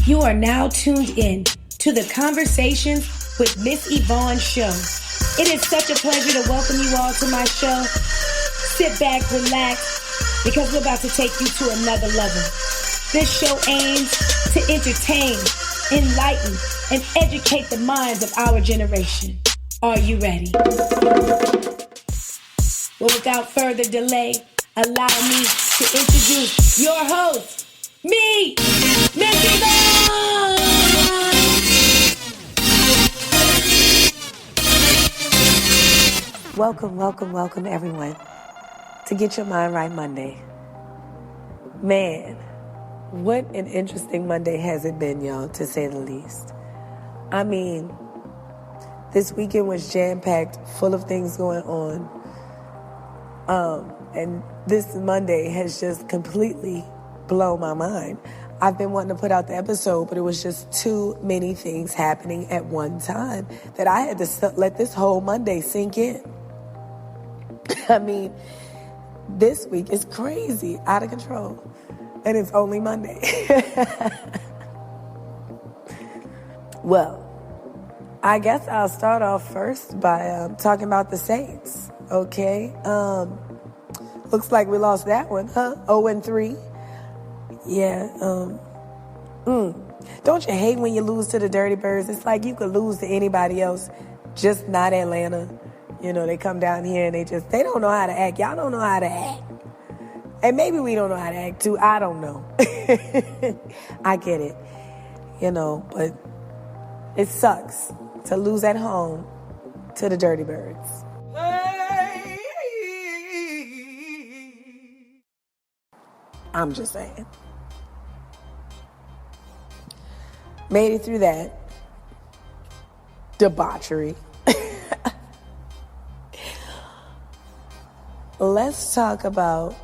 You are now tuned in to the Conversations with Miss Yvonne show. It is such a pleasure to welcome you all to my show. Sit back, relax, because we're about to take you to another level. This show aims to entertain, enlighten, and educate the minds of our generation. Are you ready? Well, without further delay, allow me to introduce your host, me, Miss Yvonne! Welcome, everyone, to Get Your Mind Right Monday. Man, what an interesting Monday has it been, y'all, to say the least. I mean, this weekend was jam-packed, full of things going on. And this Monday has just completely blown my mind. I've been wanting to put out the episode, but it was just too many things happening at one time that I had to let this whole Monday sink in. I mean, this week is crazy, out of control, and it's only Monday. Well, I guess I'll start off first by talking about the Saints, okay? Looks like we lost that one, huh? 0-3. Yeah, Don't you hate when you lose to the Dirty Birds? It's like you could lose to anybody else, just not Atlanta. You know, they come down here and they don't know how to act. Y'all don't know how to act. And maybe we don't know how to act too. I don't know. I get it. You know, but it sucks to lose at home to the Dirty Birds. I'm just saying. Made it through that. Debauchery. Let's talk about,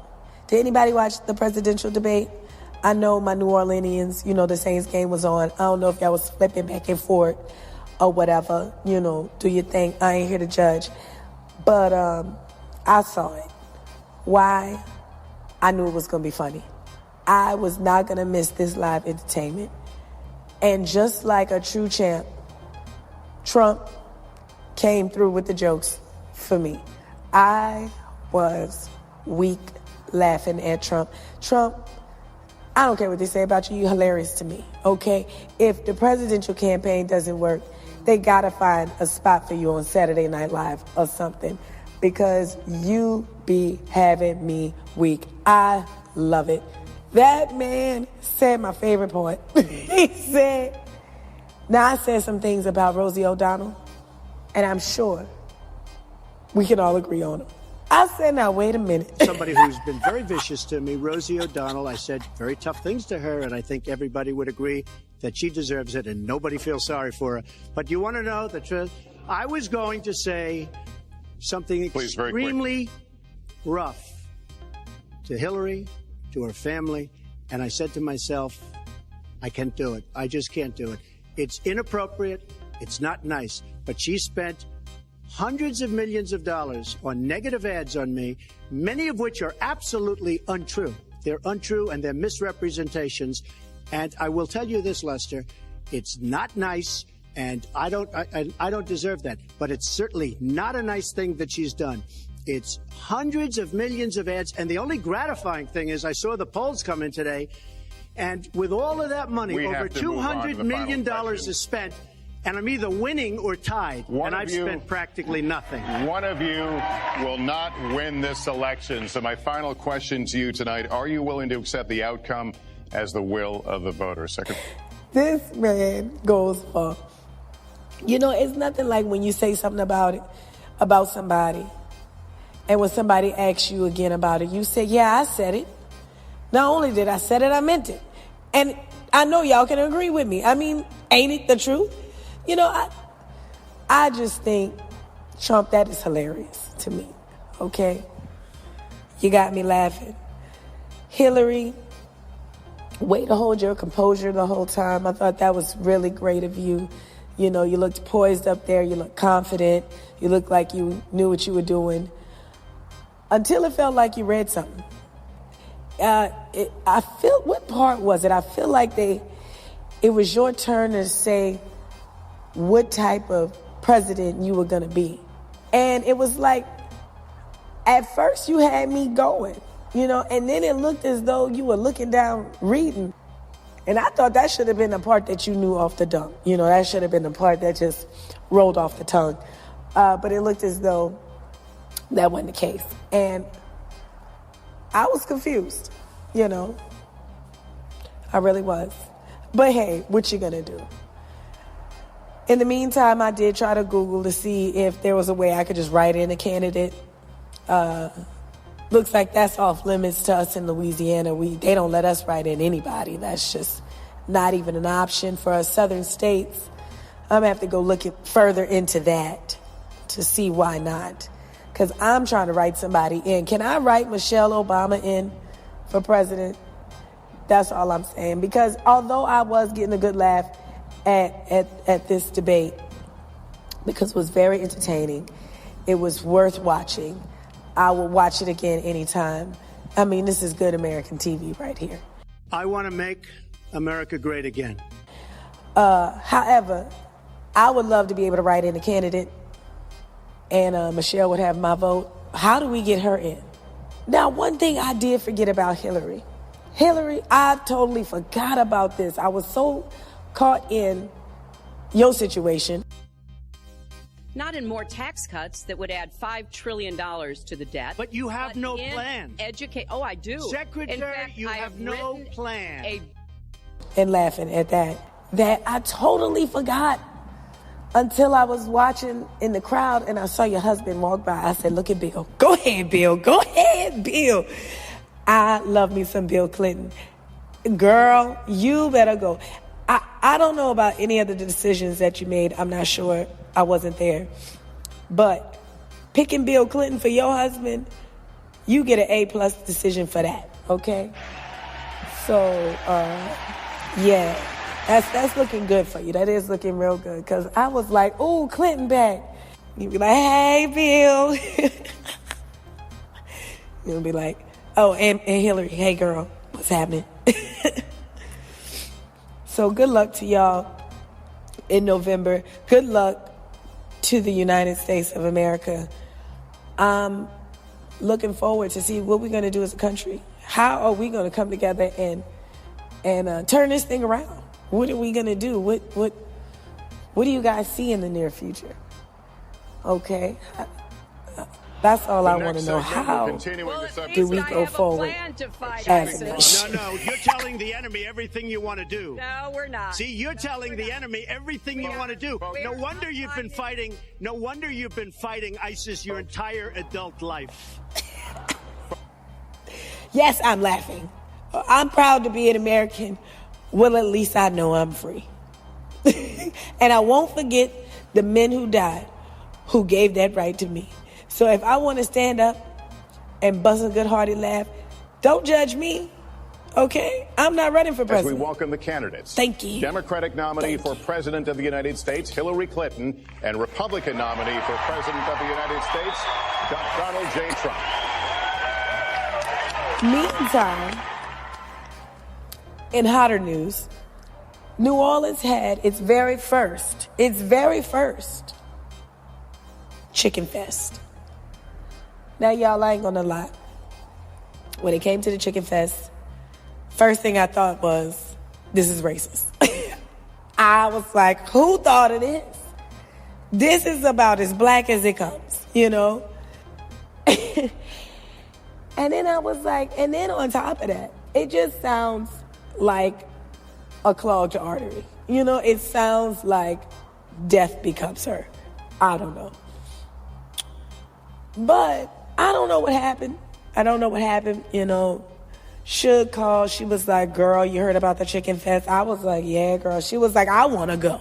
did anybody watch the presidential debate? I know my New Orleanians, you know, the Saints game was on. I don't know if y'all was flipping back and forth or whatever. You know, do your thing. I ain't here to judge. But I saw it. Why? I knew it was going to be funny. I was not going to miss this live entertainment. And just like a true champ, Trump came through with the jokes for me. I was weak laughing at Trump. Trump, I don't care what they say about you. You're hilarious to me, okay? If the presidential campaign doesn't work, they got to find a spot for you on Saturday Night Live or something, because you be having me weak. I love it. That man said my favorite part. He said, now I said some things about Rosie O'Donnell, and I'm sure we can all agree on them. I said, now, wait a minute. Somebody who's been very vicious to me, Rosie O'Donnell, I said very tough things to her, and I think everybody would agree that she deserves it, and nobody feels sorry for her. But you want to know the truth? I was going to say something extremely rough to Hillary, to her family, and I said to myself, I can't do it. I just can't do it. It's inappropriate. It's not nice. But she spent hundreds of millions of dollars on negative ads on me, many of which are absolutely untrue. They're untrue and they're misrepresentations. And I will tell you this, Lester, it's not nice, and I don't deserve that. But it's certainly not a nice thing that she's done. It's hundreds of millions of ads, and the only gratifying thing is I saw the polls come in today, and with all of that money, over $200 million is spent, and I'm either winning or tied, and I've spent practically nothing. One of you will not win this election. So my final question to you tonight, are you willing to accept the outcome as the will of the voters? Secretary? This man goes for, you know, it's nothing like when you say something about somebody, and when somebody asks you again about it, you say, yeah, I said it. Not only did I say it, I meant it. And I know y'all can agree with me. I mean, ain't it the truth? You know, I just think, Trump, that is hilarious to me, okay? You got me laughing. Hillary, way to hold your composure the whole time. I thought that was really great of you. You know, you looked poised up there. You looked confident. You looked like you knew what you were doing. Until it felt like you read something. I feel, what part was it? I feel like it was your turn to say what type of president you were going to be. And it was like, at first you had me going, and then it looked as though you were looking down reading. And I thought that should have been the part that you knew off the dome. That should have been the part that just rolled off the tongue. But it looked as though that wasn't the case. And I was confused, I really was. But hey, what you gonna do? In the meantime, I did try to Google to see if there was a way I could just write in a candidate. Looks like that's off limits to us in Louisiana. They don't let us write in anybody. That's just not even an option for us southern states. I'm gonna have to go look further into that to see why not. Because I'm trying to write somebody in. Can I write Michelle Obama in for president? That's all I'm saying. Because although I was getting a good laugh at this debate, because it was very entertaining, it was worth watching. I will watch it again anytime. I mean, this is good American TV right here. I want to make America great again. However, I would love to be able to write in a candidate, and Michelle would have my vote. How do we get her in? Now, one thing I did forget about Hillary. I totally forgot about this. I was so caught in your situation. Not in more tax cuts that would add $5 trillion to the debt. But you have no plan. Oh, I do. Secretary, in fact, you have no plan. And laughing at that I totally forgot until I was watching in the crowd and I saw your husband walk by. I said, look at Bill. Go ahead, Bill. Go ahead, Bill. I love me some Bill Clinton. Girl, you better go. I don't know about any of the decisions that you made. I'm not sure. I wasn't there. But picking Bill Clinton for your husband, you get an A+ decision for that, okay? So, yeah, that's looking good for you. That is looking real good. Because I was like, ooh, Clinton back. You'd be like, hey, Bill. You'll be like, oh, and Hillary, hey, girl, what's happening? So good luck to y'all in November. Good luck to the United States of America. I'm looking forward to see what we're going to do as a country. How are we going to come together and turn this thing around? What are we going to do? What do you guys see in the near future? Okay. That's all I want to know. How do we go forward as a nation? No, you're telling the enemy everything you want to do. No, we're not. See, you're telling the enemy everything you want to do. No wonder you've been fighting ISIS your entire adult life. Yes, I'm laughing. I'm proud to be an American. Well, at least I know I'm free. And I won't forget the men who died, who gave that right to me. So if I want to stand up and bust a good-hearted laugh, don't judge me, okay? I'm not running for president. As we welcome the candidates. Thank you. Democratic nominee for President of the United States, Hillary Clinton, and Republican nominee for President of the United States, Donald J. Trump. Meantime, in hotter news, New Orleans had its very first Chicken Fest. Now, y'all, I ain't gonna lie. When it came to the Chicken Fest, first thing I thought was, this is racist. I was like, who thought of this? This is about as black as it comes, you know? And then I was like, and then on top of that, it just sounds like a clogged artery. You know, it sounds like death becomes her. I don't know. But I don't know what happened. You know, Suge called. She was like, girl, you heard about the Chicken Fest? I was like, yeah, girl. She was like, I want to go.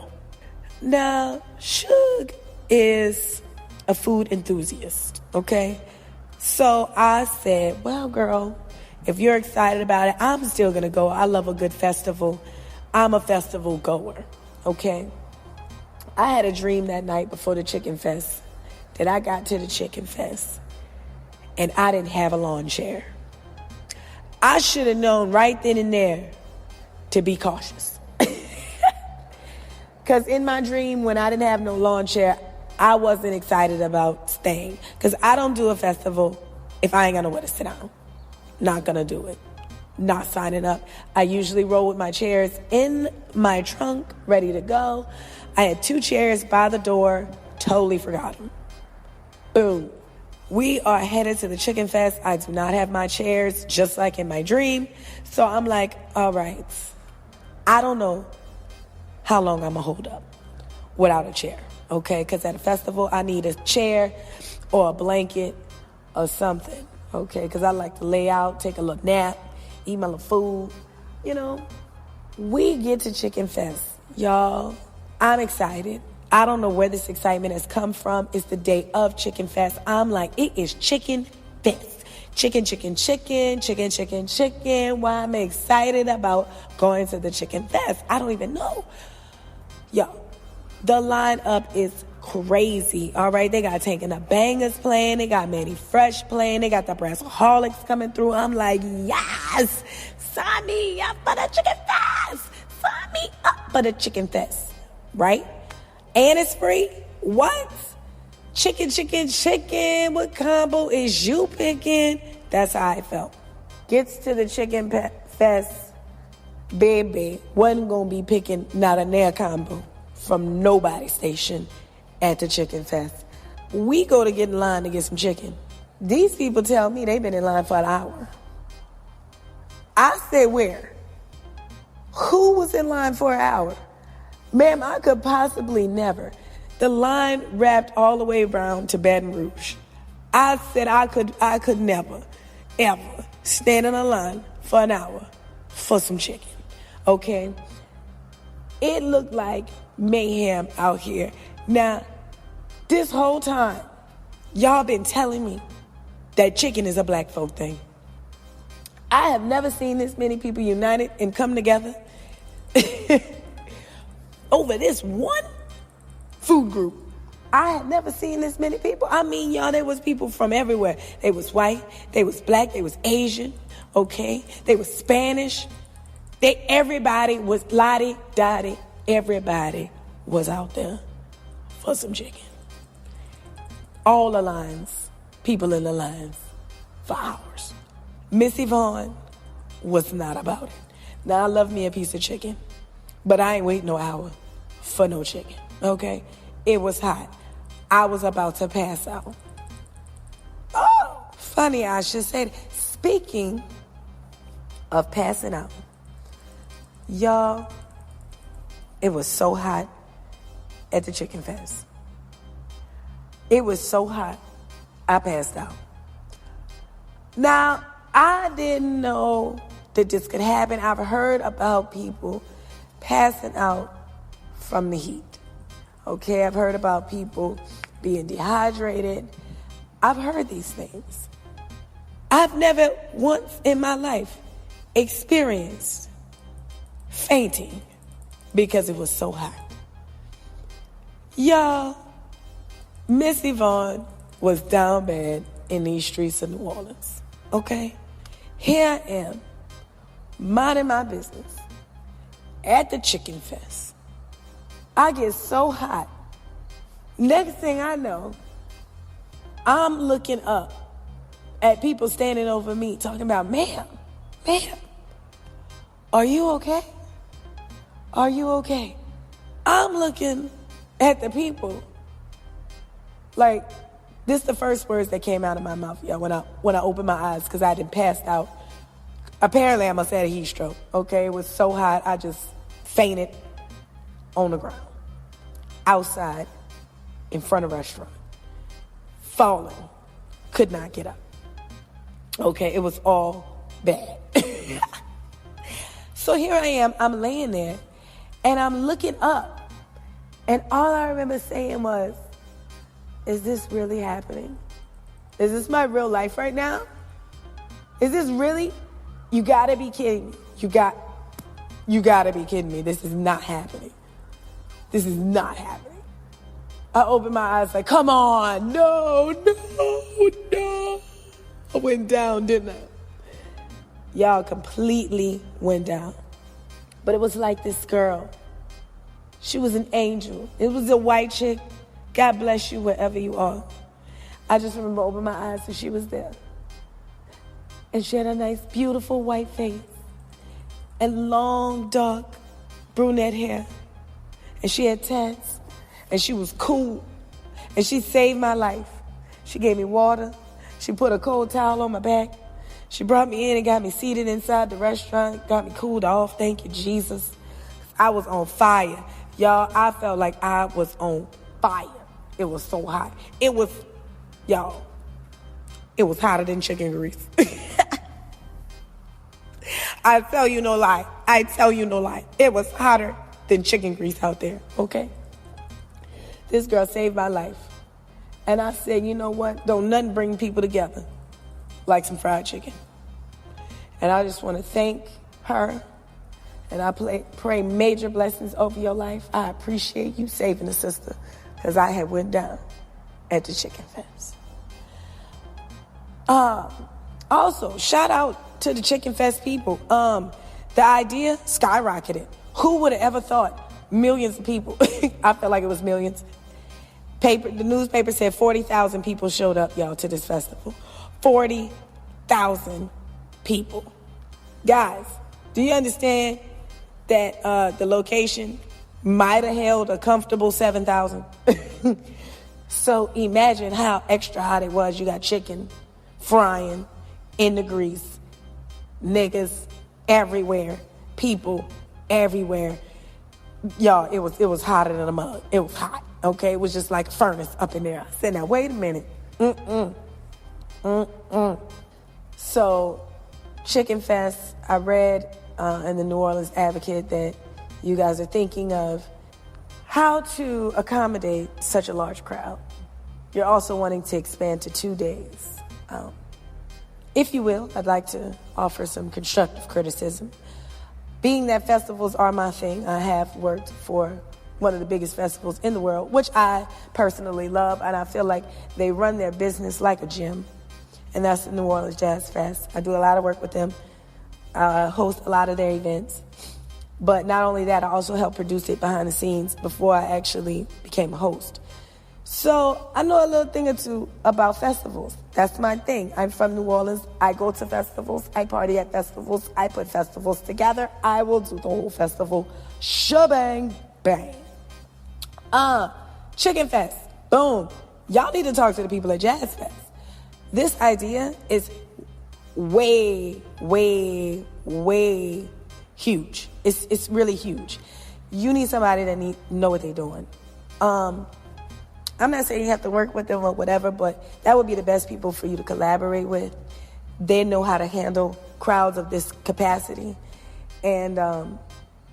Now, Suge is a food enthusiast, okay? So I said, well, girl, if you're excited about it, I'm still going to go. I love a good festival. I'm a festival goer, okay? I had a dream that night before the Chicken Fest that I got to the Chicken Fest and I didn't have a lawn chair. I should have known right then and there to be cautious. Because in my dream, when I didn't have no lawn chair, I wasn't excited about staying. Because I don't do a festival if I ain't got nowhere to sit down. Not gonna do it. Not signing up. I usually roll with my chairs in my trunk, ready to go. I had 2 chairs by the door, totally forgot them. Boom. We are headed to the Chicken Fest. I do not have my chairs, just like in my dream. So I'm like, all right, I don't know how long I'm going to hold up without a chair, okay? Because at a festival, I need a chair or a blanket or something, okay? Because I like to lay out, take a little nap, eat my little food, you know. We get to Chicken Fest, y'all. I'm excited. I don't know where this excitement has come from. It's the day of Chicken Fest. I'm like, it is Chicken Fest. Chicken, chicken, chicken, chicken, chicken, chicken. Why I'm excited about going to the Chicken Fest. I don't even know. Yo, the lineup is crazy, all right? They got Tank and the Bangers playing. They got Manny Fresh playing. They got the Brassaholics coming through. I'm like, yes, sign me up for the Chicken Fest. Sign me up for the Chicken Fest, right? And it's free? What? Chicken, chicken, chicken. What combo is you picking? That's how I felt. Gets to the Chicken Fest, baby, wasn't going to be picking not a nair combo from nobody's station at the Chicken Fest. We go to get in line to get some chicken. These people tell me they've been in line for an hour. I said, where? Who was in line for an hour? Ma'am, I could possibly never. The line wrapped all the way around to Baton Rouge. I said I could never, ever stand in a line for an hour for some chicken, okay? It looked like mayhem out here. Now, this whole time, y'all been telling me that chicken is a black folk thing. I have never seen this many people united and come together over this one food group. I had never seen this many people. I mean, y'all, there was people from everywhere. They was white, they was black, they was Asian, okay? They was Spanish. Everybody was lottie-dottie. Everybody was out there for some chicken. All the lines, people in the lines for hours. Miss Yvonne was not about it. Now, I love me a piece of chicken, but I ain't waiting no hour for no chicken, okay? It was hot. I was about to pass out. Oh, funny I should say that. Speaking of passing out, y'all, it was so hot at the Chicken Fest. It was so hot, I passed out. Now, I didn't know that this could happen. I've heard about people passing out from the heat. Okay, I've heard about people being dehydrated. I've heard these things. I've never once in my life experienced fainting because it was so hot. Y'all, Miss Yvonne was down bad in these streets of New Orleans. Okay? Here I am, minding my business at the Chicken Fest. I get so hot. Next thing I know, I'm looking up at people standing over me talking about, ma'am, are you okay? Are you okay? I'm looking at the people like, this is the first words that came out of my mouth, yeah, when I opened my eyes, because I had passed out. Apparently, I must have had a heat stroke, okay? It was so hot, I just fainted on the ground, outside, in front of a restaurant, falling, could not get up. Okay, it was all bad. So here I am, I'm laying there, and I'm looking up, and all I remember saying was, is this really happening? Is this my real life right now? Is this really? You gotta be kidding me. You gotta be kidding me. This is not happening. This is not happening. I opened my eyes like, come on, no. I went down, didn't I? Y'all completely went down. But it was like this girl She was an angel. It was a white chick. God bless you wherever you are. I just remember opening my eyes and she was there. And she had a nice, beautiful white face and long, dark, brunette hair. And she had tats. And she was cool. And she saved my life. She gave me water. She put a cold towel on my back. She brought me in and got me seated inside the restaurant, got me cooled off. Thank you, Jesus. I was on fire. Y'all, I felt like I was on fire. It was so hot. It was hotter than chicken grease. I tell you no lie. I tell you no lie. It was hotter than chicken grease out there, okay? This girl saved my life. And I said, you know what? Don't nothing bring people together like some fried chicken. And I just want to thank her. And I pray major blessings over your life. I appreciate you saving a sister because I had went down at the Chicken Fest. Also, shout out to the Chicken Fest people. The idea skyrocketed. Who would have ever thought millions of people? I felt like it was millions. The newspaper said 40,000 people showed up, y'all, to this festival. 40,000 people. Guys, do you understand that the location might have held a comfortable 7,000? So imagine how extra hot it was. You got chicken frying in the grease, niggas everywhere, people everywhere. Y'all, it was hotter than a mug. It was hot, okay? It was just like a furnace up in there. I said, now, wait a minute. So, Chicken Fest, I read in the New Orleans Advocate that you guys are thinking of how to accommodate such a large crowd. You're also wanting to expand to 2 days. If you will, I'd like to offer some constructive criticism. Being that festivals are my thing, I have worked for one of the biggest festivals in the world, which I personally love, and I feel like they run their business like a gym, and that's the New Orleans Jazz Fest. I do a lot of work with them. I host a lot of their events. But not only that, I also help produce it behind the scenes before I actually became a host. So I know a little thing or two about festivals. That's my thing. I'm from New Orleans. I go to festivals. I party at festivals. I put festivals together. I will do the whole festival. Shebang, bang. Chicken Fest. Boom. Y'all need to talk to the people at Jazz Fest. This idea is way, way, way huge. It's really huge. You need somebody that know what they're doing. I'm not saying you have to work with them or whatever, but that would be the best people for you to collaborate with. They know how to handle crowds of this capacity. And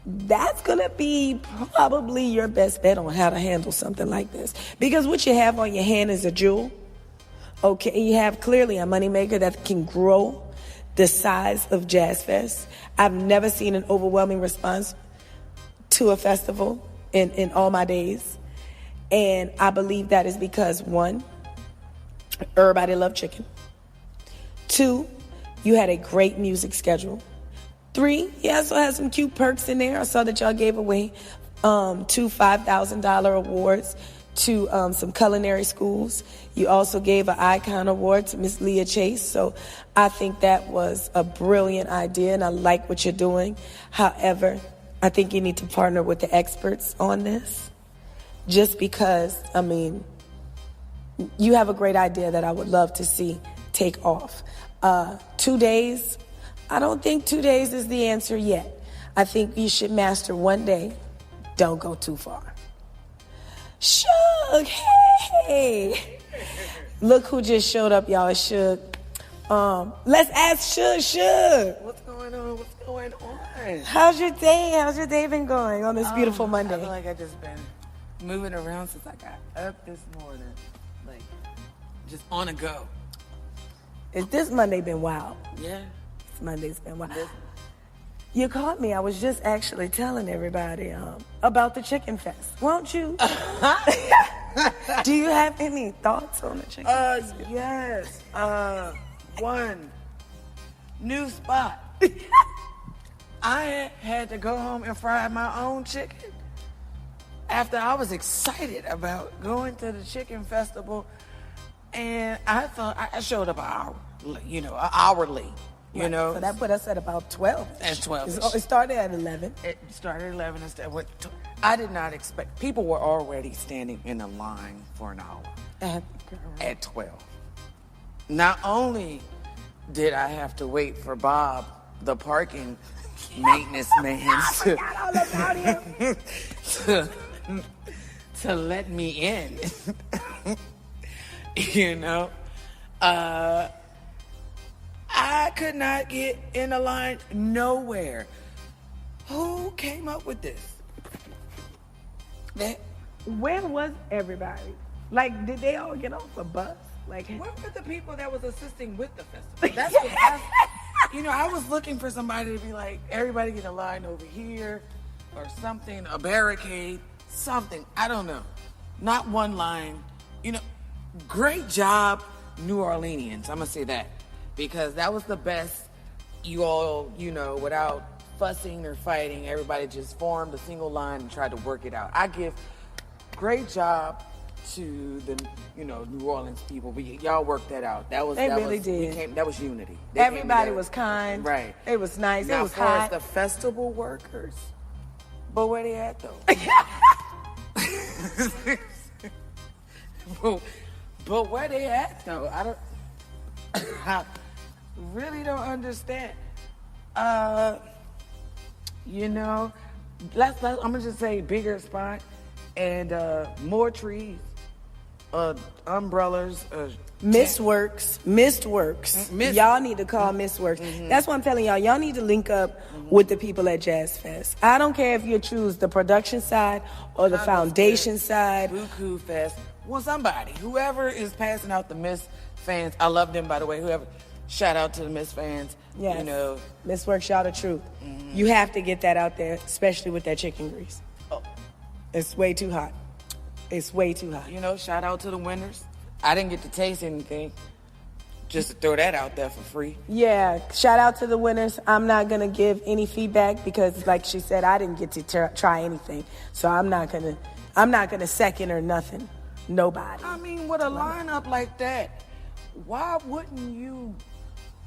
that's going to be probably your best bet on how to handle something like this. Because what you have on your hand is a jewel. Okay, you have clearly a moneymaker that can grow the size of Jazz Fest. I've never seen an overwhelming response to a festival in all my days. And I believe that is because, 1, everybody loved chicken. 2, you had a great music schedule. 3, you also had some cute perks in there. I saw that y'all gave away 2 $5,000 awards to some culinary schools. You also gave an Icon Award to Miss Leah Chase. So I think that was a brilliant idea, and I like what you're doing. However, I think you need to partner with the experts on this. Just because, I mean, you have a great idea that I would love to see take off. 2 days, I don't think 2 days is the answer yet. I think you should master 1 day. Don't go too far. Shug, hey. Look who just showed up, y'all. It's Shug. Let's ask Shug. What's going on? What's going on? How's your day? How's your day been going on this beautiful Monday? I feel like I just been moving around since I got up this morning. Like, just on a go. This Monday been wild? Yeah. This Monday's been wild. You caught me. I was just actually telling everybody about the Chicken Fest. Won't you? Do you have any thoughts on the Chicken Fest? Yes. One, new spot. I had to go home and fry my own chicken. after I was excited about going to the chicken festival, and I thought I showed up an hour late. You know, so that put us at about 12. At 12. It started at 11. It started at 11 instead. I did not expect. People were already standing in a line for an hour at 12. Not only did I have to wait for Bob, the parking maintenance man, to let me in. You know, I could not get in a line nowhere. Who came up with this? Where was everybody? Like, did they all get off a bus? Like, where were the people that was assisting with the festival? That's what I was looking for somebody to be like, everybody get a line over here or something, a barricade, something. I don't know. Not one line. You know, great job, New Orleanians. I'm going to say that. Because that was the best. You all, without fussing or fighting, everybody just formed a single line and tried to work it out. I give great job to the, New Orleans people. Y'all worked that out. That was did. That was unity. Everybody was kind. Right. It was nice. Now, it was as far hot. as the festival workers, but where they at though? but where they at though? I really don't understand. I'm gonna just say bigger spot and more trees, umbrellas. Mist Works. Y'all need to call Mist Works. Mm-hmm. That's what I'm telling y'all. Y'all need to link up with the people at Jazz Fest. I don't care if you choose the production side or the foundation side. Buku Fest. Well, whoever is passing out the Mist fans, I love them, by the way. Shout out to the Mist fans. Yes. Mist Works, y'all the truth. Mm-hmm. You have to get that out there, especially with that chicken grease. Oh. It's way too hot. Shout out to the winners. I didn't get to taste anything. Just to throw that out there for free. Yeah, shout out to the winners. I'm not going to give any feedback because, like she said, I didn't get to try anything. So I'm not going to second or nothing. Nobody. I mean, with a lineup like that, why wouldn't you,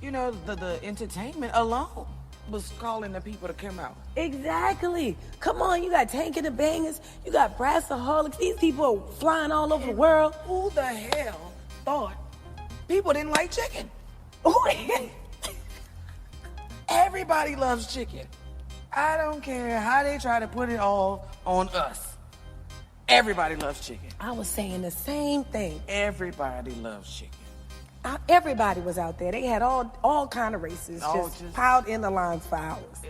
the entertainment alone was calling the people to come out. Exactly. Come on, you got Tank and the Bangers, you got Brassaholics. These people are flying all over the world. Who the hell thought people didn't like chicken? Everybody loves chicken. I don't care how they try to put it all on us. Everybody loves chicken. I was saying the same thing. Everybody loves chicken. Everybody was out there. They had all kind of races just piled in the lines for hours.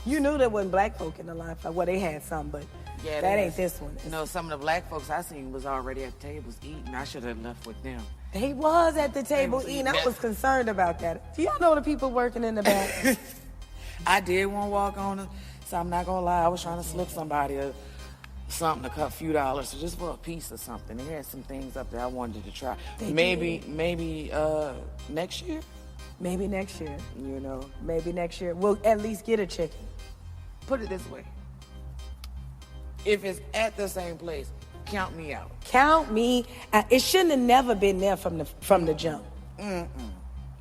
You knew there wasn't black folk in the line for. Well, they had some, but that ain't this one. Some of the black folks I seen was already at the tables eating. I should have left with them. They was at the table eating. I was concerned about that. Do y'all know the people working in the back? I did want to walk on, so I'm not gonna lie. I was trying to slip somebody something, a few dollars, so just for a piece or something. They had some things up there I wanted to try. Maybe next year. Maybe next year. Maybe next year we'll at least get a chicken. Put it this way: if it's at the same place, count me out. Count me out. It shouldn't have never been there from the jump. Mm-mm.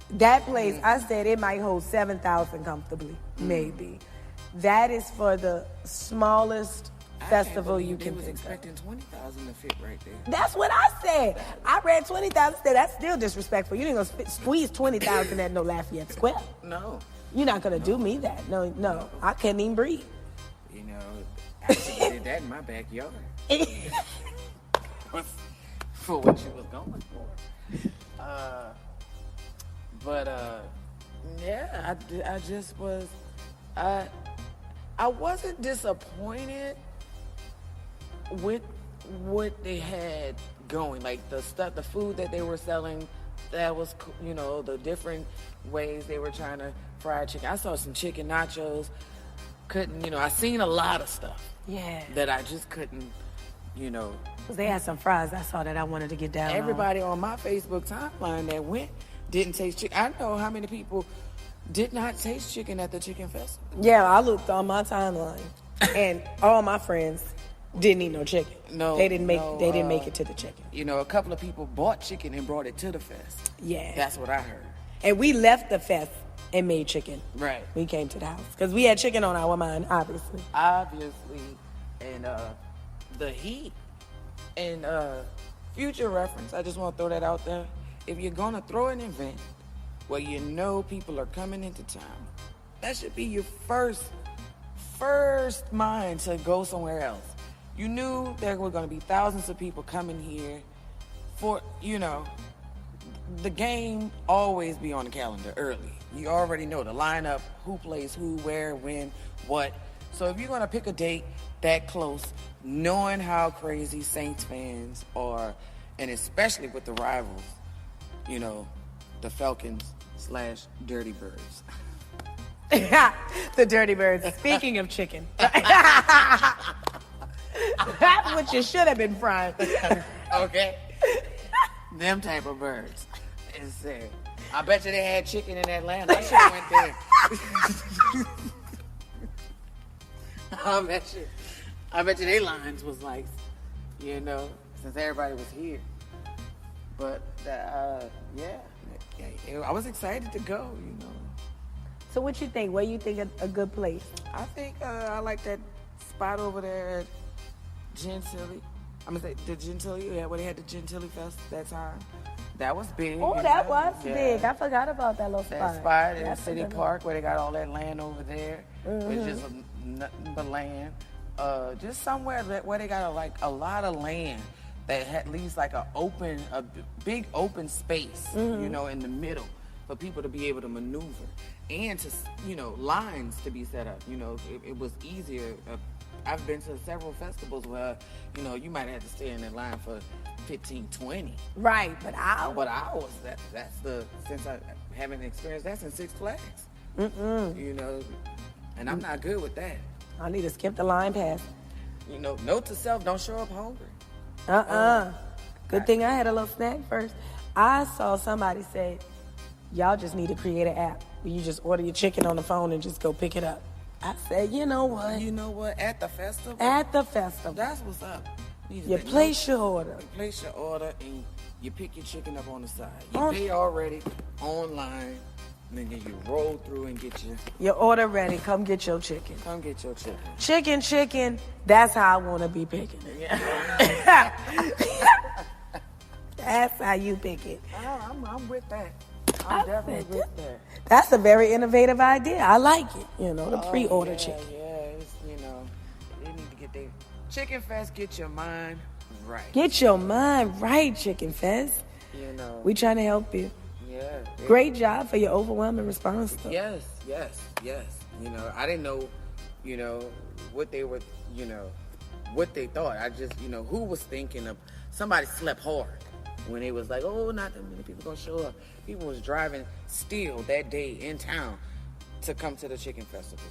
That place, I said it might hold 7,000 comfortably. Maybe. That is for the smallest festival you can was expecting 20,000 to fit right there. That's what I said. I read 20,000. That's still disrespectful. You ain't gonna squeeze 20,000 at no Lafayette Square. No. You're not gonna do me that. No. I can't even breathe. I did that in my backyard. For what you was going for. I just was. I wasn't disappointed with what they had going, like the food that they were selling. That was, the different ways they were trying to fry chicken. I saw some chicken nachos. I seen a lot of stuff. Yeah. That I just couldn't, They had some fries. I saw that I wanted to get down Everybody on my Facebook timeline that went didn't taste chicken. I know how many people did not taste chicken at the chicken festival. Yeah, I looked on my timeline, and all my friends Didn't eat no chicken. No, they didn't make. no, They didn't make it to the chicken. You know, a couple of people bought chicken and brought it to the fest. Yeah, That's what I heard. and we left the fest and made chicken. Right. We came to the house because we had chicken on our mind, obviously. Obviously, and the heat. And future reference, I just want to throw that out there. If you're gonna throw an event where you know people are coming into town, that should be your first mind to go somewhere else. You knew there were going to be thousands of people coming here for, you know, the game always be on the calendar early. You already know the lineup, who plays who, where, when, what. So if you're going to pick a date that close, knowing how crazy Saints fans are, and especially with the rivals, you know, the Falcons / Dirty Birds. The Dirty Birds. Speaking of chicken. That's what you should have been frying. Okay. Them type of birds. I bet you they had chicken in Atlanta. I should have went there. I bet you their lines was like, you know, since everybody was here. But yeah, I was excited to go, you know. So what you think? Where you think a good place? I think I like that spot over there at Gentilly. I'm gonna say the Gentilly, yeah, where they had the Gentilly Fest that time. That was big. Oh, that was big. I forgot about that little spot. That spot in City Park where they got all that land over there. It's just nothing but land. Just somewhere where they got a lot of land that had at least like a big open space, you know, in the middle for people to be able to maneuver and to, you know, lines to be set up. You know, it was easier. I've been to several festivals where, you know, you might have to stay in that line for 15, 20. Right, but hours. Since I haven't experienced that since Six Flags. You know, and I'm not good with that. I need to skip the line pass. You know, note to self, don't show up hungry. Good thing I had a little snack first. I saw somebody say, y'all just need to create an app where you just order your chicken on the phone and just go pick it up. I said, you know what? You know what? At the festival? At the festival. That's what's up. You place your order. You place your order and you pick your chicken up on the side. You pay already online, and then you roll through and get your order ready. Come get your chicken. Come get your chicken. Chicken. That's how I want to be picking it. Yeah. That's how you pick it. I'm with that. I'm definitely with that. That's a very innovative idea. I like it. You know, the pre-order chicken. Yeah, it's, you know, they need to get their Chicken Fest. Get your mind right. Get your mind right, Chicken Fest. You know, we trying to help you. Yeah. Great job for your overwhelming response. Though. Yes. You know, I didn't know, you know, what they were, you know, what they thought. I just, you know, who was thinking of somebody slept hard when it was like, oh, not that many people gonna show up. People was driving still that day in town to come to the chicken festival.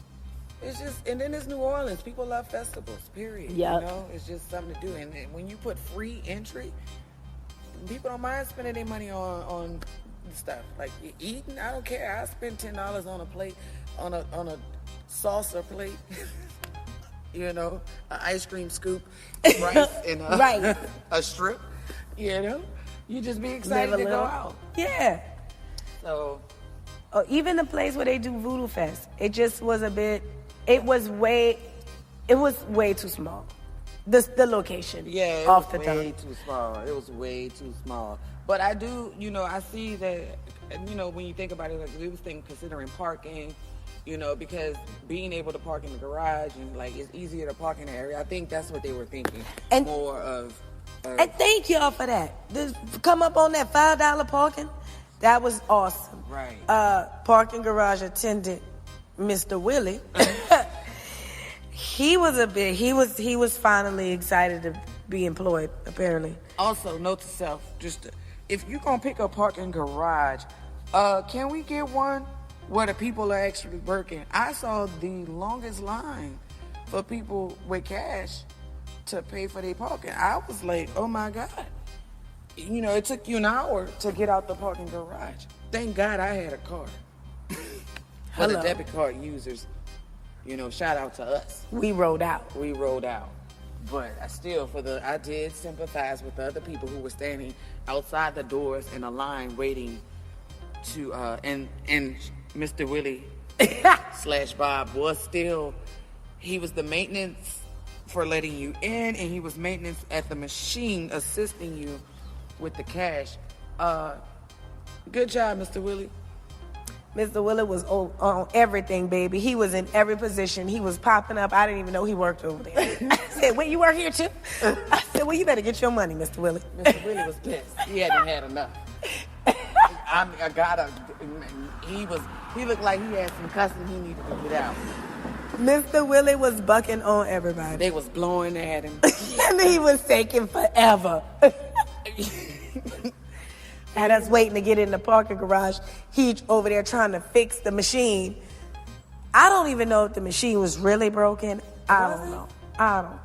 It's just, and then there's New Orleans. People love festivals, period. Yep. You know, it's just something to do. And when you put free entry, people don't mind spending their money on stuff. Like eating, I don't care. I spend $10 on a plate, on a salsa plate. You know, an ice cream scoop, rice, and a strip. You know, you just be excited to go out. Yeah. So, even the place where they do Voodoo Fest, it just was a bit. It was way too small. The location. Yeah, it off was the way too small. It was way too small. But I do, you know, I see that, you know, when you think about it, like we was considering parking, you know, because being able to park in the garage and like it's easier to park in the area. I think that's what they were thinking. And more of. And thank y'all for that. Come up on that $5 parking. That was awesome. Right. Parking garage attendant, Mr. Willie. He was finally excited to be employed, apparently. Also, note to self, if you're gonna pick a parking garage, can we get one where the people are actually working? I saw the longest line for people with cash to pay for their parking. I was like, oh my God. You know, it took you an hour to get out the parking garage. Thank God I had a car. For the debit card users, you know, shout out to us. We rolled out. But I did sympathize with the other people who were standing outside the doors in a line waiting to, and Mr. Willie / Bob he was the maintenance for letting you in, and he was maintenance at the machine assisting you with the cash. Good job, Mr. Willie. Mr. Willie was on everything, baby. He was in every position. He was popping up. I didn't even know he worked over there. I said, wait, you work here too? I said, well, you better get your money, Mr. Willie. Mr. Willie was pissed. He hadn't had enough. He looked like he had some cussing he needed to get out. Mr. Willie was bucking on everybody. They was blowing at him. And he was taking forever. Had us waiting to get in the parking garage. He over there trying to fix the machine. I don't even know if the machine was really broken. I don't know.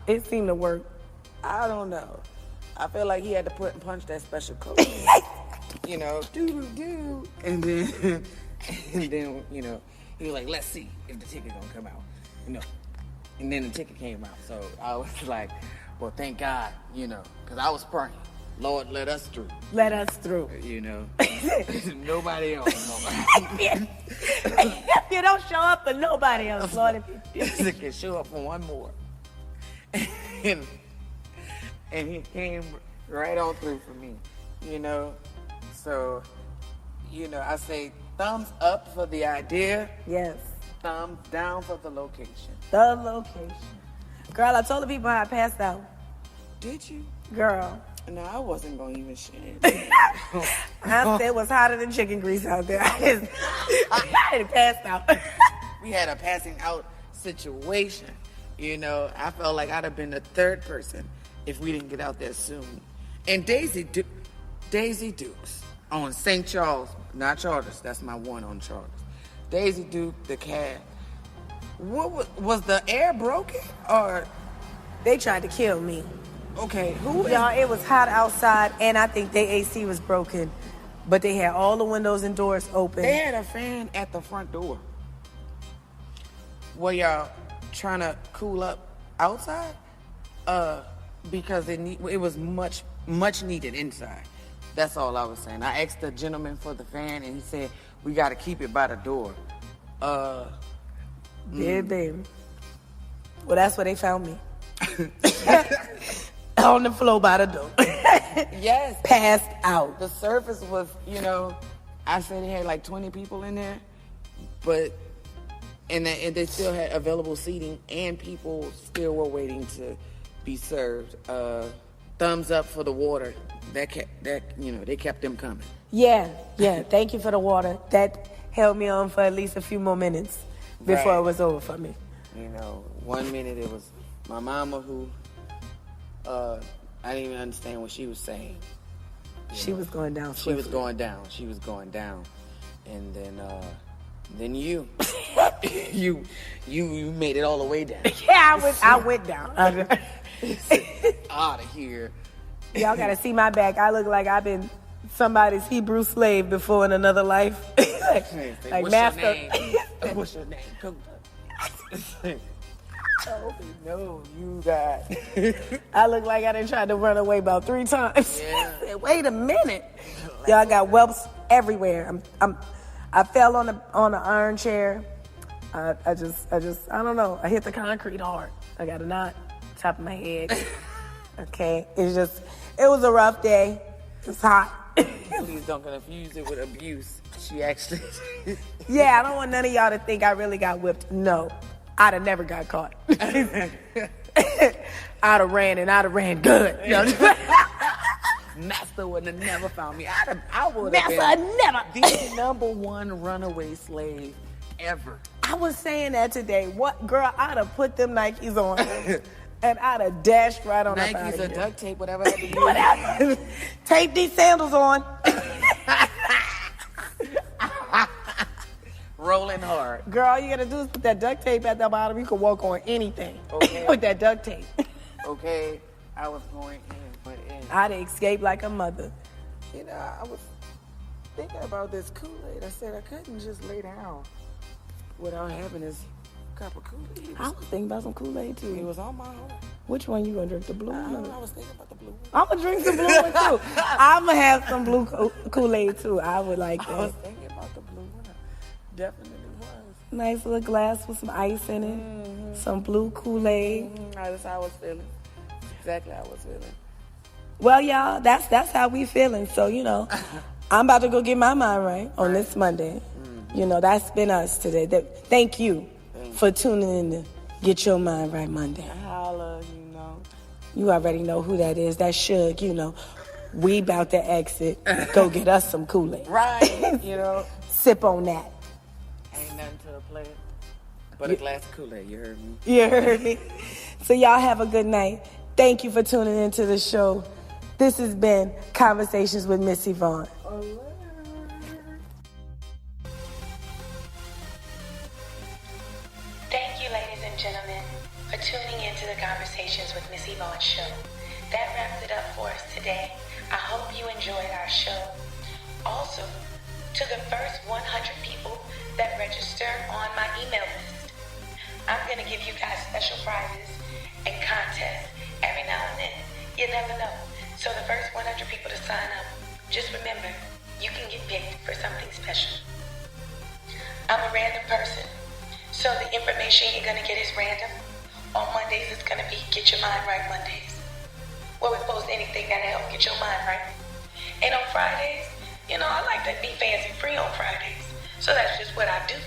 It seemed to work. I don't know. I feel like he had to punch that special code. Do. And then, he was like, let's see if the ticket gonna come out. And then the ticket came out. So I was like, well, thank God, because I was praying. Lord, let us through. Let us through. Nobody else. If you don't show up for nobody else, Lord, if you can show up for one more. And he came right on through for me, So, I say thumbs up for the idea. Yes. Thumbs down for the location. The location. Girl, I told the people how I passed out. Did you? Girl. No, I wasn't going to even share. I said it was hotter than chicken grease out there. I didn't pass out. We had a passing out situation. I felt like I'd have been the third person if we didn't get out there soon. And Daisy Dukes on St. Charles, not Charters, that's my one on Charters. Daisy Duke, the cab. What was the air broken or they tried to kill me? Okay, y'all, it was hot outside, and I think their AC was broken, but they had all the windows and doors open. They had a fan at the front door. Were y'all trying to cool up outside? Because it was much needed inside. That's all I was saying. I asked the gentleman for the fan, and he said, we got to keep it by the door. Yeah, baby. Well, that's where they found me. On the floor by the door. Yes. Passed out. The surface was, I said they had like 20 people in there, but and they still had available seating and people still were waiting to be served. Thumbs up for the water. They kept them coming. Yeah. Thank you for the water. That held me on for at least a few more minutes before it was over for me. 1 minute it was my mama who I didn't even understand what she was saying. She was going down. She was going down. And then you made it all the way down. Yeah, I went down. Out of here. Y'all gotta see my back. I look like I've been somebody's Hebrew slave before in another life. like what's master. Your name? What's your name? Oh, no, you got. I look like I done tried to run away about 3 times. Yeah. Wait a minute. Y'all got whelps everywhere. I fell on the iron chair. I don't know. I hit the concrete hard. I got a knot top of my head. Okay. It was a rough day. It's hot. Please don't confuse it with abuse. She actually. Yeah, I don't want none of y'all to think I really got whipped. No. I'd have never got caught. I'd have ran good. Master would have never found me. I would have been never the number one runaway slave ever. I was saying that today. What, girl? I'd have put them Nikes on and I'd have dashed right on up out of Nikes or here. duct tape, whatever I had to use. Tape these sandals on. Rolling hard. Girl, all you gotta do is put that duct tape at the bottom. You can walk on anything with that duct tape. Okay, I was going in. I'd escape like a mother. I was thinking about this Kool-Aid. I said I couldn't just lay down without having this cup of Kool-Aid. I was thinking about some Kool-Aid too. It was on my heart. Which one you gonna drink? The blue one? I was thinking about the blue one. I'm gonna drink some blue one too. I'm gonna have some blue Kool-Aid too. I would like I was that. thinking about the blue one. Definitely was. Nice little glass with some ice in it. Some blue Kool-Aid. That's how I was feeling. Exactly how I was feeling. Well, y'all, that's how we feeling. So, I'm about to go get my mind right on this Monday. That's been us today. Thank you for tuning in to Get Your Mind Right Monday. Holla, You already know who that is. That's Suge, We about to exit. Go get us some Kool-Aid. Right, Sip on that. Ain't nothing to a player but a glass of Kool-Aid. You heard me? You heard me. So y'all have a good night. Thank you for tuning into the show. This has been Conversations with Miss Yvonne. Thank you, ladies and gentlemen, for tuning into the Conversations with Miss Yvonne show. That wraps it up for us today. I hope you enjoyed our show. Also, to the first 100 people that register on my email list, I'm going to give you guys special prizes and contests every now and then. You never know. So the first 100 people to sign up, just remember, you can get picked for something special. I'm a random person, so the information you're going to get is random. On Mondays, it's going to be Get Your Mind Right Mondays, where we post anything that'll help get your mind right. And on Fridays, I like to be fancy free on Fridays, so that's just what I do.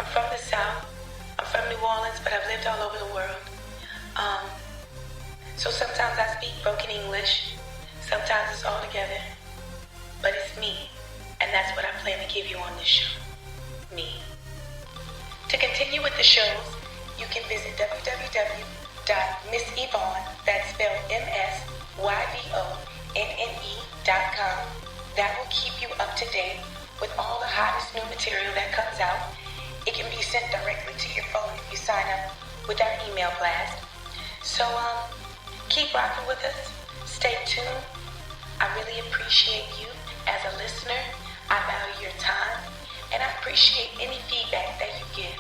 I'm from the South. I'm from New Orleans, but I've lived all over the world. So sometimes I speak broken English, sometimes it's all together, but it's me, and that's what I plan to give you on this show, me. To continue with the shows, you can visit www.missyvonne, that's spelled MSYVONNE.com. That will keep you up to date with all the hottest new material that comes out. It can be sent directly to your phone if you sign up with our email blast. So, keep rocking with us. Stay tuned. I really appreciate you as a listener. I value your time, and I appreciate any feedback that you give.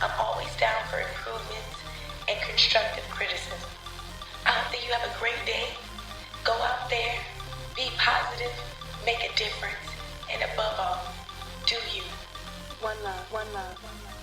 I'm always down for improvements and constructive criticism. I hope that you have a great day. Go out there, be positive, make a difference, and above all, do you. One love, one love, one love.